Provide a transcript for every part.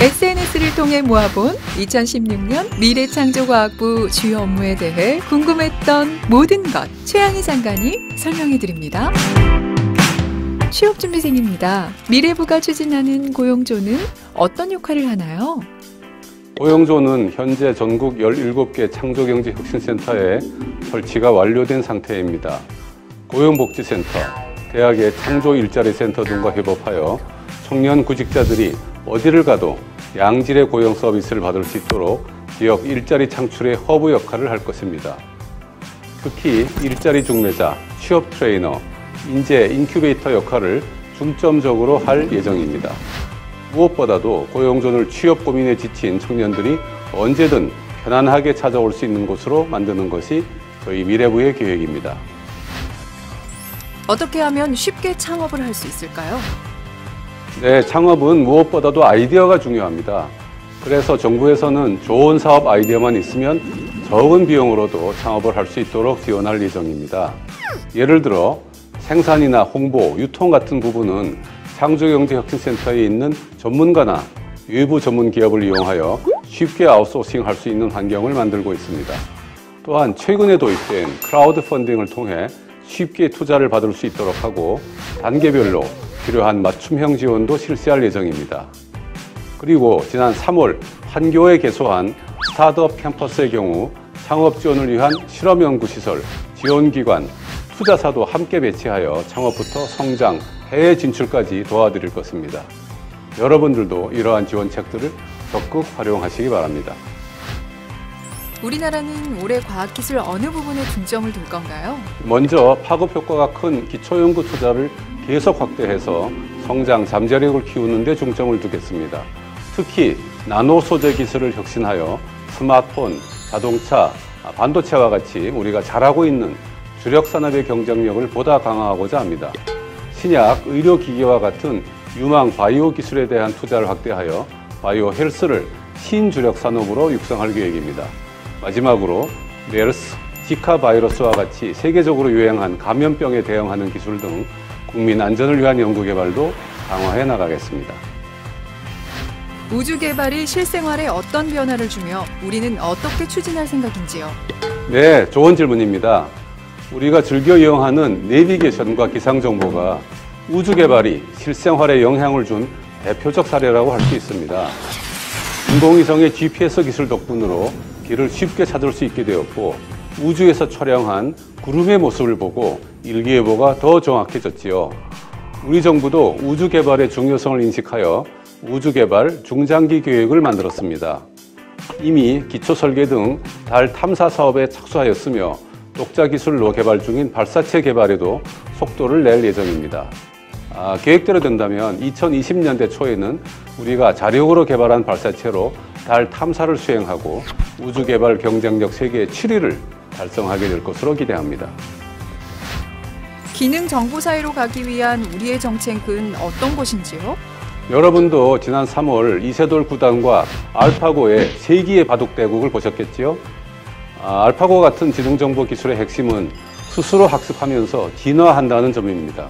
SNS를 통해 모아본 2016년 미래창조과학부 주요 업무에 대해 궁금했던 모든 것 최양희 장관이 설명해드립니다. 취업준비생입니다. 미래부가 추진하는 고용조는 어떤 역할을 하나요? 고용조는 현재 전국 17개 창조경제혁신센터에 설치가 완료된 상태입니다. 고용복지센터, 대학의 창조일자리센터 등과 협업하여 청년 구직자들이 어디를 가도 양질의 고용 서비스를 받을 수 있도록 지역 일자리 창출의 허브 역할을 할 것입니다. 특히 일자리 중매자, 취업 트레이너, 인재 인큐베이터 역할을 중점적으로 할 예정입니다. 무엇보다도 고용조를 취업 고민에 지친 청년들이 언제든 편안하게 찾아올 수 있는 곳으로 만드는 것이 저희 미래부의 계획입니다. 어떻게 하면 쉽게 창업을 할 수 있을까요? 네, 창업은 무엇보다도 아이디어가 중요합니다. 그래서 정부에서는 좋은 사업 아이디어만 있으면 적은 비용으로도 창업을 할 수 있도록 지원할 예정입니다. 예를 들어 생산이나 홍보, 유통 같은 부분은 창조경제혁신센터에 있는 전문가나 외부 전문 기업을 이용하여 쉽게 아웃소싱할 수 있는 환경을 만들고 있습니다. 또한 최근에 도입된 크라우드 펀딩을 통해 쉽게 투자를 받을 수 있도록 하고 단계별로 필요한 맞춤형 지원도 실시할 예정입니다. 그리고 지난 3월 한교에 개소한 스타트업 캠퍼스의 경우 창업 지원을 위한 실험연구시설, 지원기관, 투자사도 함께 배치하여 창업부터 성장, 해외 진출까지 도와드릴 것입니다. 여러분들도 이러한 지원책들을 적극 활용하시기 바랍니다. 우리나라는 올해 과학기술 어느 부분에 중점을 둘 건가요? 먼저 파급 효과가 큰 기초연구 투자를 계속 확대해서 성장 잠재력을 키우는 데 중점을 두겠습니다. 특히 나노 소재 기술을 혁신하여 스마트폰, 자동차, 반도체와 같이 우리가 잘하고 있는 주력 산업의 경쟁력을 보다 강화하고자 합니다. 신약, 의료기기와 같은 유망 바이오 기술에 대한 투자를 확대하여 바이오 헬스를 신주력 산업으로 육성할 계획입니다. 마지막으로 메르스, 지카 바이러스와 같이 세계적으로 유행한 감염병에 대응하는 기술 등 국민 안전을 위한 연구 개발도 강화해 나가겠습니다. 우주 개발이 실생활에 어떤 변화를 주며 우리는 어떻게 추진할 생각인지요? 네, 좋은 질문입니다. 우리가 즐겨 이용하는 내비게이션과 기상 정보가 우주 개발이 실생활에 영향을 준 대표적 사례라고 할 수 있습니다. 인공위성의 GPS 기술 덕분으로 길을 쉽게 찾을 수 있게 되었고 우주에서 촬영한 구름의 모습을 보고 일기예보가 더 정확해졌지요. 우리 정부도 우주 개발의 중요성을 인식하여 우주 개발 중장기 계획을 만들었습니다. 이미 기초 설계 등 달 탐사 사업에 착수하였으며 독자 기술로 개발 중인 발사체 개발에도 속도를 낼 예정입니다. 계획대로 된다면 2020년대 초에는 우리가 자력으로 개발한 발사체로 달 탐사를 수행하고 우주 개발 경쟁력 세계 7위를 달성하게 될 것으로 기대합니다. 기능 정보 사회로 가기 위한 우리의 정책은 어떤 것인지요? 여러분도 지난 3월 이세돌 구단과 알파고의 세기의 바둑 대국을 보셨겠지요? 알파고 같은 지능정보 기술의 핵심은 스스로 학습하면서 진화한다는 점입니다.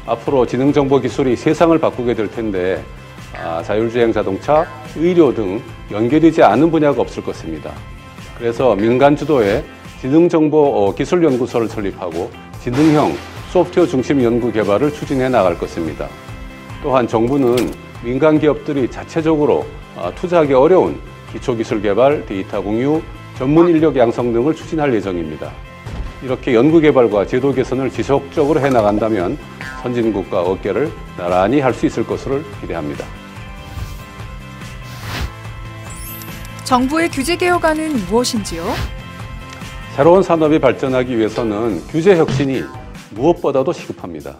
앞으로 지능정보 기술이 세상을 바꾸게 될 텐데 자율주행 자동차, 의료 등 연결되지 않은 분야가 없을 것입니다. 그래서 민간 주도의 지능정보 기술연구소를 설립하고 지능형 소프트웨어 중심 연구 개발을 추진해 나갈 것입니다. 또한 정부는 민간 기업들이 자체적으로 투자하기 어려운 기초기술 개발, 데이터 공유, 전문 인력 양성 등을 추진할 예정입니다. 이렇게 연구 개발과 제도 개선을 지속적으로 해나간다면 선진국과 어깨를 나란히 할 수 있을 것으로 기대합니다. 정부의 규제 개혁안은 무엇인지요? 새로운 산업이 발전하기 위해서는 규제 혁신이 무엇보다도 시급합니다.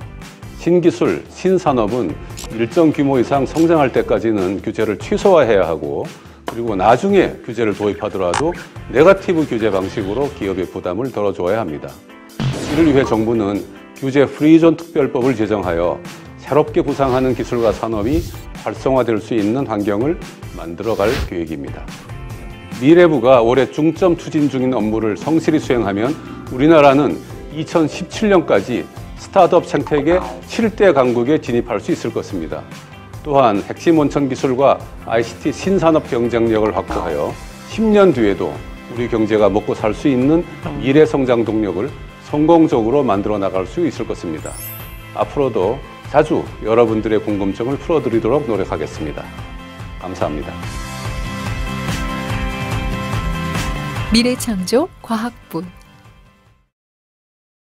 신기술, 신산업은 일정 규모 이상 성장할 때까지는 규제를 최소화해야 하고 그리고 나중에 규제를 도입하더라도 네거티브 규제 방식으로 기업의 부담을 덜어줘야 합니다. 이를 위해 정부는 규제 프리존 특별법을 제정하여 새롭게 부상하는 기술과 산업이 활성화될 수 있는 환경을 만들어갈 계획입니다. 미래부가 올해 중점 추진 중인 업무를 성실히 수행하면 우리나라는 2017년까지 스타트업 생태계 7대 강국에 진입할 수 있을 것입니다. 또한 핵심 원천 기술과 ICT 신산업 경쟁력을 확보하여 10년 뒤에도 우리 경제가 먹고 살 수 있는 미래 성장 동력을 성공적으로 만들어 나갈 수 있을 것입니다. 앞으로도 자주 여러분들의 궁금증을 풀어드리도록 노력하겠습니다. 감사합니다. 미래창조 과학부